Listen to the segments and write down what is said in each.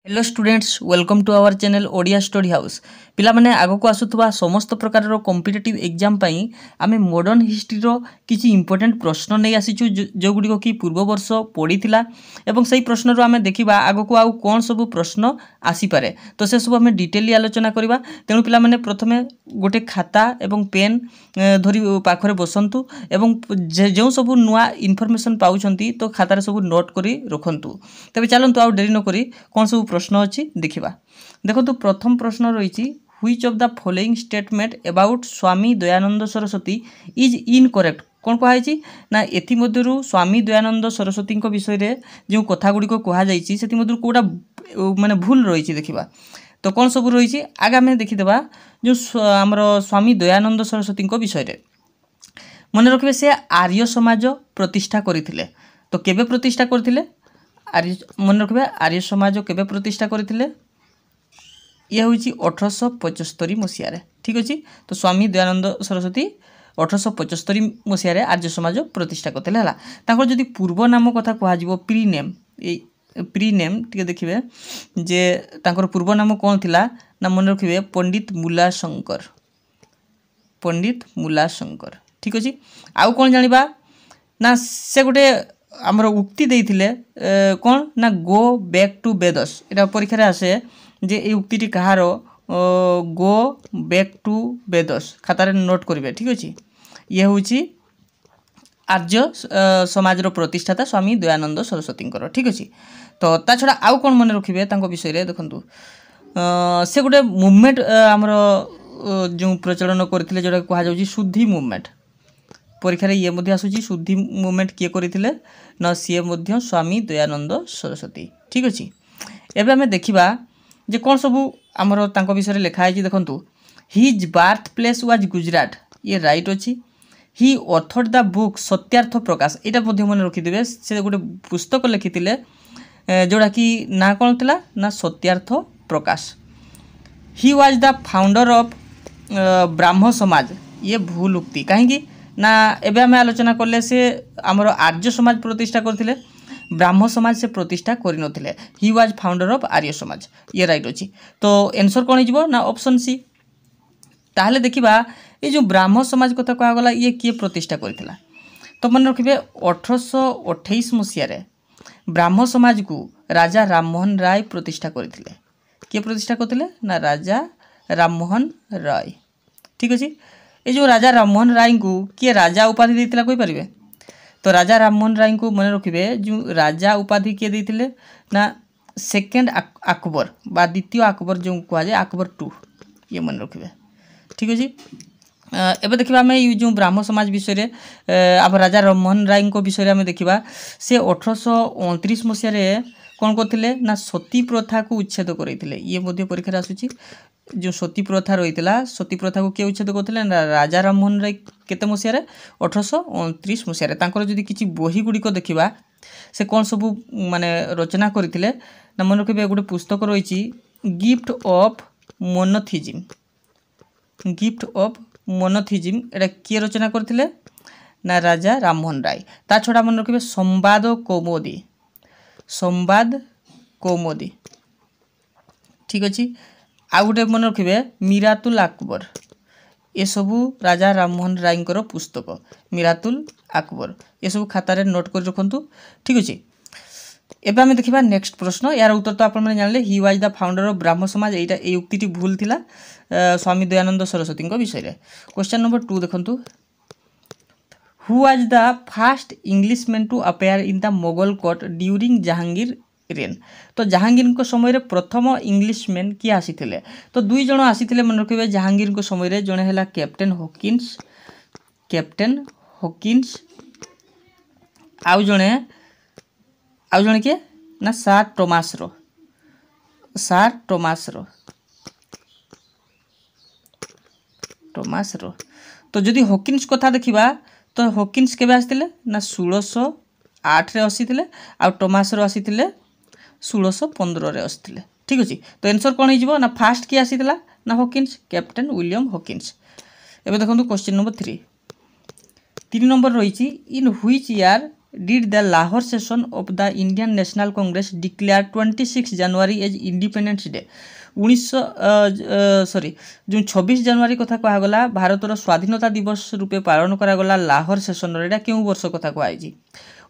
Hello students welcome to our channel Odia story house पिला माने आगो को आसुथबा समस्त प्रकार रो कॉम्पिटिटिव एग्जाम पई आमे मॉडर्न हिस्ट्री रो किछि इंपोर्टेंट प्रश्न नै आसीछु जो गुडी को कि पूर्व वर्ष पढिथिला एवं सही प्रश्न रो आमे देखिबा आगो को आउ कोन सब प्रश्न आसी पारे तो से सब आमे डिटेली आलोचना करबा तेनु पिला माने प्रथमे गोटे खाता एवं पेन धरि पाखरे बसंतु एवं जो सब नुआ इनफॉरमेशन पाउछंती तो खाता रे सब नोट करी रखंतु तबे चलंतु आउ देरी न करी कोन सब प्रश्न अच्छी देखा देखो तो प्रथम प्रश्न रही which of the following statement about Swami Dayanand Saraswati is incorrect कौन कहुई ना एमध्यु स्वामी दयानंद सरस्वती विषय में जो कथा गुड़िक कहुई से कौटा माने भूल रही देखा तो कौन सब रही आगे आम देखीदे जो आमर स्वामी दयानंद सरस्वती विषय में मन रखिए से आर्य समाज प्रतिष्ठा करते तो केबे प्रतिष्ठा करते आर्य मन रखिए आर्य समाज केबे प्रतिष्ठा करते ये हूँ 1875 मसीह ठीक अच्छे तो स्वामी दयानंद सरस्वती 1875 मसीह आर्य समाज प्रतिष्ठा करते है जदि पूर्व नाम कथा कह प्री नेम टी देखिए जे तांकर पूर्व नाम कौन थिला ना मन रखिए पंडित मूला शंकर ठीक अच्छे आउ कौन जानिबा ना से गोटे आमर उक्ति देइथिले कौन ना गो बैक टू वेदस एटा परीक्षा आसे जे ए उक्ति कहार गो बैक टू वेदस खातार नोट करेंगे ठीक अच्छे ये हूँ आर्य समाज प्रतिष्ठाता स्वामी दयानंद सरस्वती ठीक अच्छे तो ता छड़ा आउ कौन मन रखिए विषय में देखु से गोटे मुवमेंट आमर जो प्रचलन करते जोटा कहुँ शुद्धि मुवमेंट परीक्षा ये आसूँ शुद्धि मुवमेंट किए करते ना सी स्वामी दयानंद सरस्वती ठीक अच्छे एवं आम देखा जे कौन सब आमर विषय लिखाई देखूँ his birth place was Gujarat ये राइट अच्छी he authored the book Satyarth Prakash यहाँ मन रखिदे से गोटे पुस्तक लिखिते जोड़ा कि ना कौन थी ना Satyarth Prakash he was the founder of Brahmo Samaj ये भूल उक्ति कहीं ना एबे आम आलोचना कले से आमर आर्य समाज प्रतिष्ठा करते ब्राह्म समाज से प्रतिष्ठा करनथिले he was founder of Arya Samaj ये राइट अच्छी तो आंसर कौन हो ना ऑप्शन सी ताहले देखिबा ये जो ब्राह्म समाज कथा कहगला ये किए प्रतिष्ठा करथिला तो मन रखिबे 1828 मसीह ब्राह्म समाज को राजा राममोहन राय प्रतिष्ठा करथिले किए प्रतिष्ठा करथिले ना राजा राममोहन राय ठीक अच्छे ये जो राजा राममोहन राय को किए राजा उपाधि देथिला कोई परिबे तो राजा राममोहन राय को मन रखिए जो राजा उपाधि किए देथिले ना सेकेंड अकबर बा द्वितीय अकबर जो कहुए अकबर 2 ये मन रखिए ठीक अच्छे एबे देखिबा आम जो ब्राह्म समाज विषय में आम राजा राममोहन राय विषय में देखिबा से 1829 मसीह कौन करते ना सती प्रथा को उच्छेद करते ये मध्य परीक्षा आसूची जो सती प्रथा रही सती प्रथा को किए उच्छेद करते राजा राममोहन राय केते मसीह 1829 मसीह जदि किसी बही गुड़िक देखा से कौन सब माने रचना करते ना मन रखिए गोटे पुस्तक रही गिफ्ट ऑफ मोनोथिज्म एटा किए रचना करते ना राजा राममोहन राय ता छड़ा मन रखिए संवाद कौमुदी ठीक अच्छे आउ गोटे मन रखिए मीरातुल अकबर ये सबू राजा राममोहन राय पुस्तक मीरातुल अकबर ये सब खातार नोट कर रखु ठीक अच्छे एवं आम देखा नेक्स्ट प्रश्न यार उत्तर तो आपने जानले he was the founder of Brahmo Samaj ये उक्ति भूल थिला स्वामी दयानंद सरस्वती विषय में क्वेश्चन नंबर 2 देखु who was the first Englishman to appear in the Mughal court during Jahangir reign तो जहांगीर समय प्रथम इंग्लिशमैन किए आसी तो दुई जन आसी मन रखिए जहांगीर समय जड़े है कैप्टेन हॉकिन्स आउ जड़े किए ना सार टोमास रो तो जदि हॉकिन्स कथा देखिबा तो हॉकिन्स केबे आसीथिले ना 1608 रे आसीथिले आ टोमास रो आसीथिले 1615 रे आसीथिले ठीक अछि तो आंसर कोन हिजबो ना फास्ट की आसीथिला ना हॉकिन्स कैप्टेन विलियम हॉकिन्स एबे देखंतु क्वेश्चन नंबर 3 नंबर रही इन which year did the Lahore session of the Indian National Congress declare 26 January as Independence Day? 19 जो 26 जनवरी कथा कहगला भारतर स्वाधीनता दिवस रूपे पालन करागला लाहौर सेशन एटा क्यों वर्ष कथा कहुई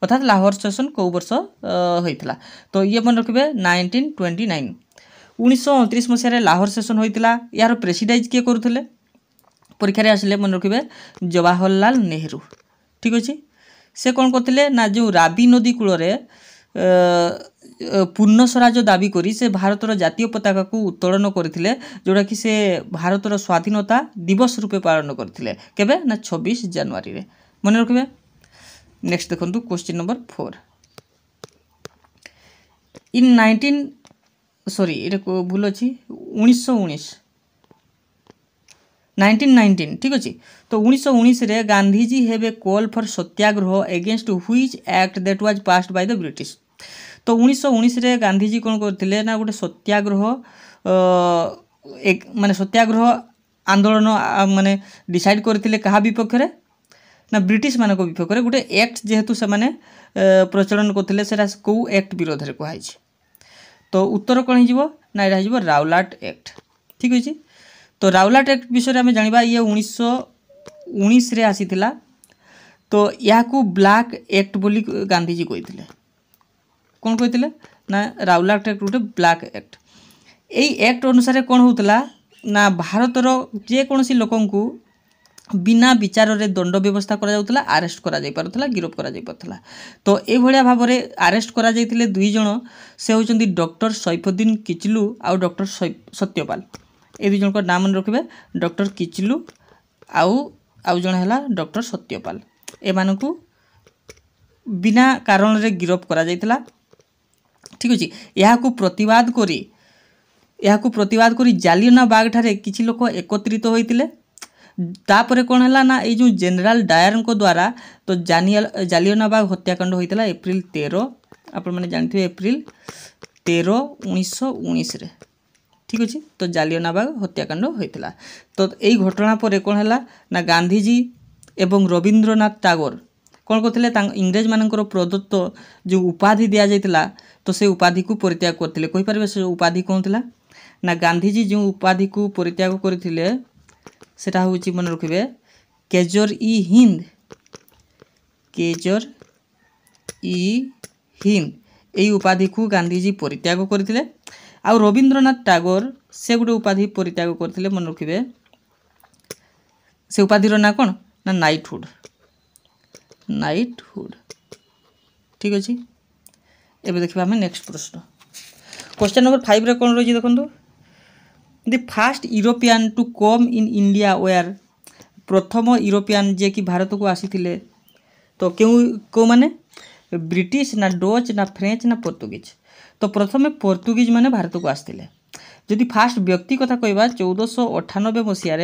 अर्थात लाहौर सेशन कौ वर्ष होता तो ये मन रखिए 1929 1929 मसीह लाहौर सेशन होता यार प्रेसिडाइज किए करुले परीक्षा आसिले मन रखिए जवाहरलाल नेहरू ठीक अच्छे से कौन करते ना जो रावी नदी कूल पूर्ण स्वराज दाबी करी से भारतर जातीय पताका को उत्तोलन करते जोटा कि से भारतर स्वाधीनता दिवस रूपे पालन करते केबे ना 26 जनवरी रे मन रखिए। नेक्स्ट देखो क्वेश्चन नंबर 4 इन 19 भूल अच्छी 1919 ठीक अच्छे तो 1919 रे Gandhiji have A call for Satyagraha against which act that was passed by the British तो 1919 रे गांधीजी कौन करते ना गोटे सत्याग्रह माने सत्याग्रह आंदोलन माने डिसाइड करते क्या विपक्ष ना ब्रिटिश मान विपक्ष गोटे एक्ट जेहेतु से माने प्रचलन करते कौ एक्ट विरोध में कहुई तो उत्तर कौन हो ना यहाँ राउलाट एक्ट ठीक अच्छे तो राउलाट एक्ट विषय में जाना ये 1919 रे आसीथिला तो या ब्लैक एक्ट बोली गांधीजी कहते कौन कहते ना राउलाट एक्ट गोटे ब्लैक एक्ट यही एक्ट अनुसार कौन होता ना भारतर जेकोसी लोक बिना विचार रे दंड व्यवस्था करा आरेस्ट करा पारुला गिरफ करा तो ये भाव में आरेस्ट करा दुई जन से होती डॉक्टर सैफुद्दीन किचलू आउ डॉक्टर सत्यपाल ये दुई जन नाम मन रखिए डॉक्टर किचलू आउ जन है डॉक्टर सत्यपाल एमान को बिना कारण रे गिरफ करा ठीक अच्छे यहाँ प्रतिवाद करी जालियाना बाग ठारे किछि लोक एकत्रित होइतिले तापरे कौन है ना ये जो जनरल डायर द्वारा तो जालियाना बाग हत्याकांड होता एप्रिल 13 आपण मैंने जानते एप्रिल 13 1919 रे ठीक अच्छे तो जालियाना बाग हत्याकांड होता तो यही घटना पर कौन है ना गांधीजी एवं रवींद्रनाथ टैगोर कौन करते इंग्रेज मानकर प्रदत्त जो उपाधि दि जाता तो से उपाधि को परित्याग करते कहीपर से उपाधि कौन थी ना गांधीजी जो उपाधि को परित्याग करते सेटा हूँ मन रखिए केजर इ हिंद यही उपाधि को गांधीजी परित्याग करते आ रवींद्रनाथ टैगोर से गोटे उपाधि परित्याग करते मन रखिए से उपाधिर ना कौन ना नाइटहुड ठीक अच्छे एबे देखिबा हमें नेक्स्ट प्रश्न क्वेश्चन नंबर 5 रे कौन रही देखो the first European to come in India were प्रथम यूरोपियन जे कि भारत को आसीथिले तो क्यों माने ब्रिटिश ना डच ना फ्रेंच ना पोर्तुगीज तो प्रथमे पोर्तुगीज माने भारत को आसथिले जदि फास्ट व्यक्ति कथा कहबा 1498 मसीह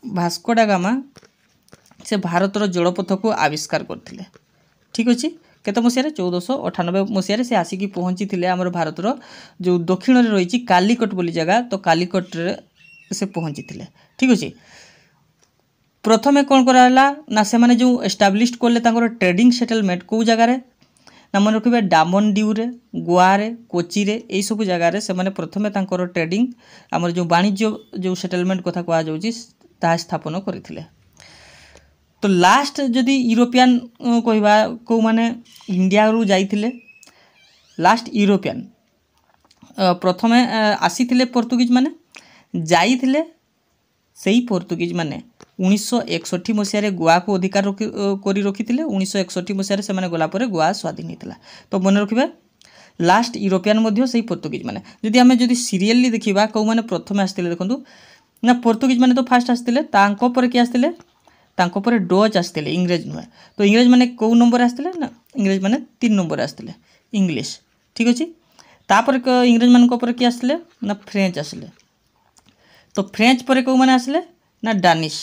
भास्को डा गामा से भारतर जलपथ को आविष्कार करथिले ठीक अच्छे केते मसीह 1498 मसीह से आसिकी पहुँची थे आम भारतर जो दक्षिण में रही कालीकट बोली जगह तो कालीकट से पहुँची थे ठीक अच्छे प्रथमे कौन कराला ना से माने जो एस्टाब्लिश कले ट्रेडिंग सेटलमेंट कौ जगार ना मन रखिए डामन ड्यू रे गोवा रे कोची रे यही सब जगार से माने प्रथमे ट्रेडिंग आमर जो वाणिज्य जो सेटलमेंट कथा कह जाऊँगी स्थापन करथिले तो लास्ट जदि यूरोपियन कहवा कौ माने इंडिया रू जाइथिले लास्ट यूरोपियन प्रथमे आसीथिले पोर्तुगीज माने जाइथिले सेही पोर्तुगीज माने 1961 मसीह गोवा को अधिकार करी रखिथिले 1961 मसीह से माने गला परे गोवा स्वाधीन होता तो मन रखिए लास्ट यूरोपियन मध्य सेही पोर्तुगीज माने जदि आमे जदि सीरियली देखिबा कौ माने प्रथमे आस्थिले देखंतु ना पोर्तुगीज माने तो फास्ट आस्थिले तांको परे कि आस्थिले तांको परे डच आस्थिले इंग्रेज नुहे तो इंग्रेज माने कौ नंबर आस्थिले ना इंग्रेज माने 3 नंबर आस्थिले इंग्लिश ठीक अच्छे तापर इंग्रेज मान पर किए आसले ना फ्रेंच आसले तो फ्रेंच पर कौ मैंने आसले ना डानिश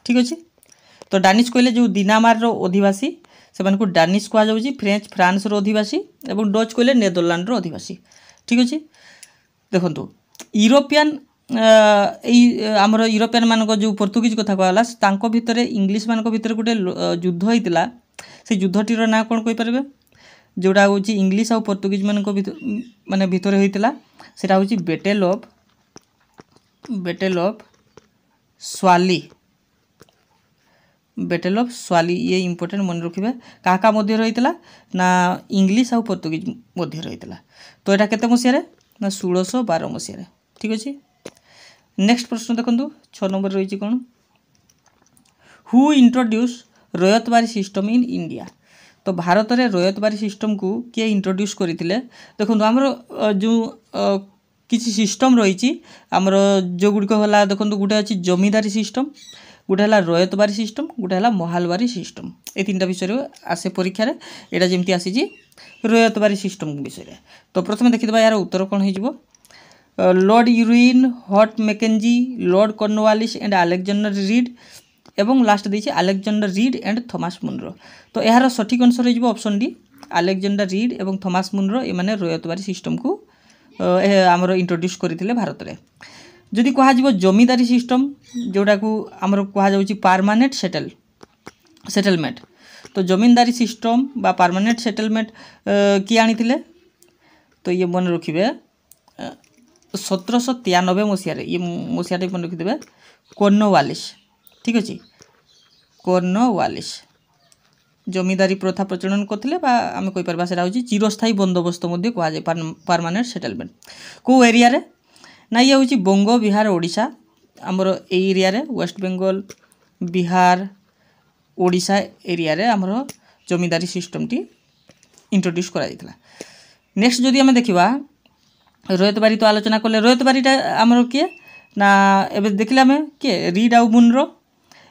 ठीक अच्छे तो डानिश कहले जो दिनामार अधिवासी से डानिश कहुच्छी फ्रेंच फ्रांस अधिवासी और डच कहले नेदरलैंड अधिवासी ठीक अच्छे देखो यूरोपियन आमर यूरोपियन मान जो पोर्तुगीज कथा कहला तांको भितरे इंग्लिश मान भितर गोटे युद्ध होता से युद्धटीर ना कौन कहींपारे जोड़ा हूँ इंग्लिश आउ पोर्तुगीज मान माने भितर होता सेटा हूँ battle of Swally battle of Swally ये इंपोर्टेंट मन रखिए क्या मध्य रही ना इंग्लिश आउ पोर्तुगीज मध्य रही तो यहाँ केते मसीह ना 1612 मसीह ठीक अच्छे। नेक्स्ट प्रश्न देखो 6 नंबर रही कौन who introduce Ryotwari system in India तो भारत में रयतबारी सिस्टम को किए इंट्रोड्यूस करते देखो आमर जो किसी सिस्टम रही आमर जो गुड़िक है देखो गोटे अच्छी जमींदारी सिस्टम गोटे है रयतबारी सिस्टम गोटे है महालबारी सिस्टम ये तीन विषय आसे परीक्षा यहाँ जमी आसी रयतबारी सिस्टम विषय तो प्रथम देखीदा यार उत्तर कौन हो lord Irwin Holt Mackenzie lord Cornwallis and Alexander Read एवं लास्ट देछि Alexander Read and Thomas Munro तो यार सठिक आंसर हो ऑप्शन डी अलेक्जेंडर रीड एवं थॉमस मुनरो ये माने रयतबारी सिस्टम को आमर इंट्रोड्यूस करथिले भारत रे। जदि कह जमींदारी सिस्टम जोड़ा को आमर कह परमानेंट सेटलमेंट तो जमींदारी सिस्टम बा परमानेंट सेटलमेंट किए आनी तो ये मन रखिए 1793 मसीह ये मसीहा मन रखिदे कॉर्नवालिस ठीक अच्छे कॉर्नवालिस जमींदारी प्रथा प्रचलन करते आम कहीपर से चिरस्थायी बंदोबस्त कहुए परमानेंट सेटलमेंट कौ एरिया रे ना ये हूँ बंग बिहार ओडिशा आमर एरिया रे वेस्ट बेंगल बिहार ओडिशा एरिया रे आमर जमींदारी सिस्टम टी इंट्रोड्यूस करा। नेक्स्ट जदि आम देखा रयतबारी तो आलोचना कले रयतबारीटा आमर किए ना एबे देखिले आम किए रीड आउ मुनरो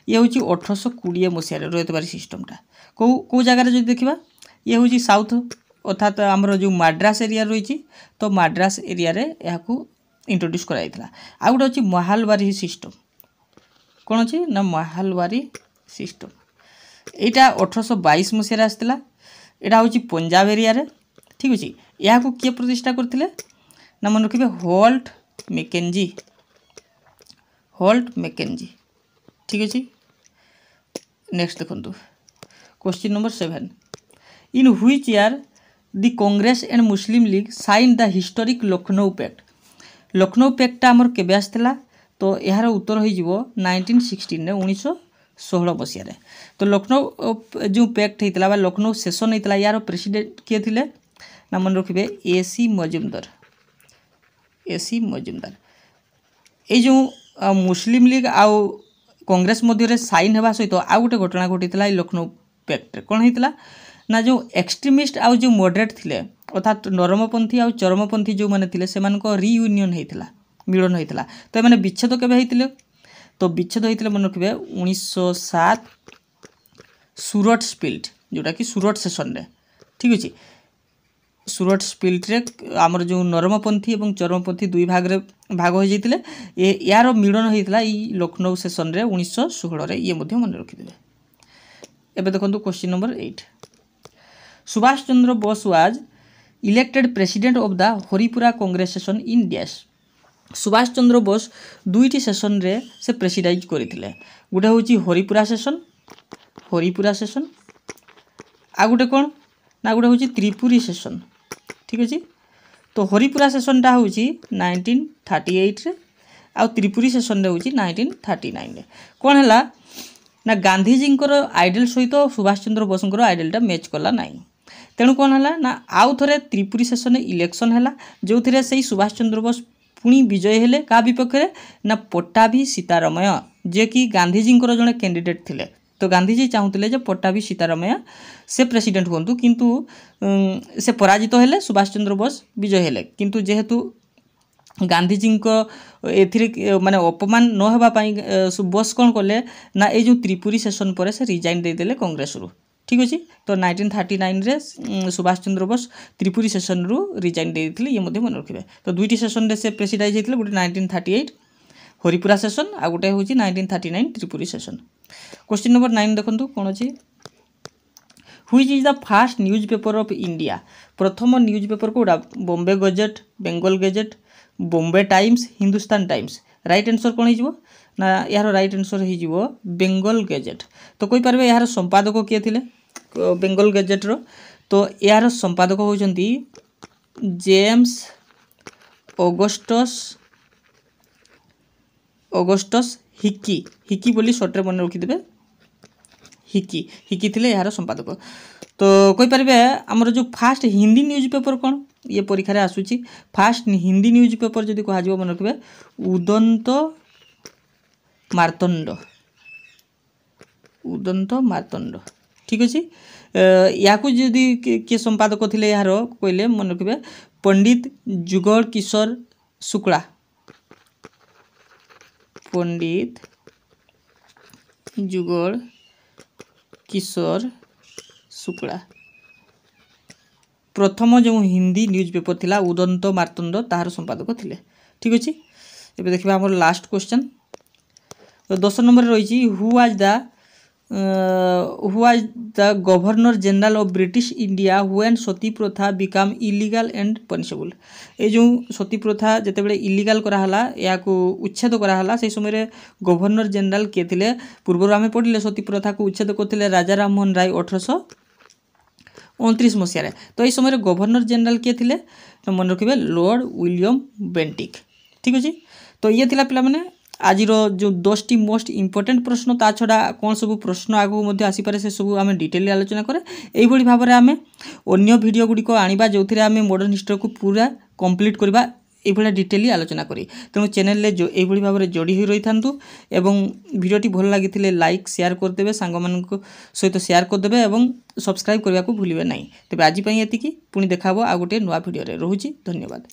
ये हूँ 1820 मसीह रयतबारी सिस्टमटा कौ जगार जो देखा ये हूँ साउथ अर्थात आमर जो माड्रास एरिया रही तो माड्रास एरिया रे यहाँ इंट्रोड्यूस कराइला। आउ गोटे अच्छी महालबारी सिस्टम कौन अच्छी ना महालबारी सिस्टम यहाँ 1822 मसीह आसाला यहाँ हूँ पंजाब एरिया रे ठीक अच्छे यहाँ किए प्रतिष्ठा करते ना मन रखिए होल्ट मैकेंजी ठीक अच्छे। नेक्स्ट देखो question number 7 in which year the Congress and Muslim League sign the historic Lucknow pact Lucknow पैक्टा आमर केबे आसला तो यार उत्तर हो 1916 ने 1916 मसीह तो लखनऊ जो पैक्ट होता लखनऊ सेशन होता यार प्रेसिडेंट किए थे ना मन रखिए एसी मजुमदार ये जो मुस्लिम लीग आउ कांग्रेस मध्य साइन होगा सहित आउ गोटे घटना घटी लखनऊ पैक्ट कौन होता ना जो एक्सट्रीमिस्ट आउ जो मॉडरेट थे अर्थात नरमपंथी आउ चरमपंथी जो मैंने थे से रियूनियन होता मिलन होता तो ये विच्छेद केबे होते तो विच्छेद होते मन रखिए 1907 सूरत स्पिल्ट जोटा कि सूरत सेशन रे ठीक अच्छे सूरत स्पिल्ट रे आमर जो नरमपंथी और चरमपंथी दुई भाग भाग हो जाते यार मिलन होता लखनऊ सेशन रे 1916 ये मन रखिदे। एबे देखो question number 8 Subhash Chandra Bose was elected president of the Haripura Congress session in dash Subhash Chandra Bose दुईटी सेशन रे से प्रेसिडाइज करथिले गोटे हूँ हरिपुरा सेशन आ गोटे कौन ना गोटे हूँ त्रिपुरी सेशन ठीक अच्छे तो हरिपुरा सेशनटा हूँ 1938 रे आ त्रिपुरी सेशन रे हूँ 1939 रे कौन है ना गांधीजी आइडल सहित सुभाष चंद्र बोसଙ୍କର आइडलटा मैच कला ना तेणु कौन है ना आउ थे त्रिपुरी सेशन इलेक्शन है जो थे से सुभाष चंद्र बोस पुणी विजय हेले क्या विपक्ष ना पट्टाभी सीतारमय जे कि गांधीजी जड़े कैंडिडेट थे तो गांधीजी चाहूले पट्टाभी सीतारमय से प्रेसिडेंट हूँ किंतु से पराजित हेले सुभाष चंद्र बोस विजय हेले किंतु जेहेतु गांधीजी माने अपमान न होगापाई बोस कौन कले ना ये जो त्रिपुरी सेशन पर से रिजाइन देदेले कांग्रेस रु ठीक अच्छे तो 1939 रे सुभाष चंद्र बोस त्रिपुरी सेशन रु रिजाइन देते ये मन रखिए तो दुईटी सेशन रे से प्रेसिडाइज होते गोटे 1938 हरिपुरा सेशन आ गोटे हूँ 1939 त्रिपुरी सेशन। क्वेश्चन नंबर 9 देखो कौन अच्छे which is the first newspaper of India प्रथम न्यूज पेपर कौटा Bombay gazette Bengal gazette Bombay times Hindustan times right answer कौन हो ना यार राइट आंसर हो बेंगल गजेट। तो कही पारे यार संपादक किए थे बेंगल गजेट्र तो यार संपादक होती जेम्स ऑगस्टस हिकी हिकी बोली सर्टे मन रखिदे हिकी थे यार संपादक। तो कही पारे आमर जो फास्ट हिंदी न्यूज पेपर कौन ये परीक्षा रे आसूची फास्ट हिंदी न्यूज पेपर जदि कह मन रखिए उदंत मार्तंड ठीक अच्छे। या जदि किए संपादक थे यार कहले मन रखिए पंडित जुगल किशोर शुक्ला पंडित जुगल किशोर शुक्ला प्रथम जो हिंदी न्यूज पेपर थिला उदंत मार्तंड तार संपादक थिले ठीक अच्छे। एबे देखिबा हमर लास्ट क्वेश्चन तो 10 नंबर रही who was the governor general of British India when sati pratha become illegal and punishable. ये जो सती प्रथा जिते बड़े इलीगल कराला या उच्छेद कराला से समय गवर्नर जनरल किए थे पूर्व आम पढ़ले सती प्रथा को उच्छेद करते राजा राममोहन राय 1829 मसीह। तो ये समय गवर्नर जनरल किए थे तो मन रखिए लॉर्ड विलियम बेंटिक ठीक अच्छे। तो ये थिला पिला माने आज जो 10टी मोस्ट इंपोर्टेंट प्रश्न ता छड़ा कौन सब प्रश्न आगू आसीपे से सब आम डिटेल आलोचना करे यही भाव में आम अन्य वीडियो गुड़िक आनिबा जो आम मॉडर्न हिस्ट्री को पूरा कंप्लीट करवा ये डिटेली आलोचना करी। तेणु चैनल जो ये भाव में जोड़ी हो रही था एवं वीडियोटी भल लगी लाइक शेयर करदे सांग सहित शेयर करदे और सब्सक्राइब करने को भूलिए ना। तेज आज ये पुणी देखा आ गोटे नुआ वीडियो रोची धन्यवाद।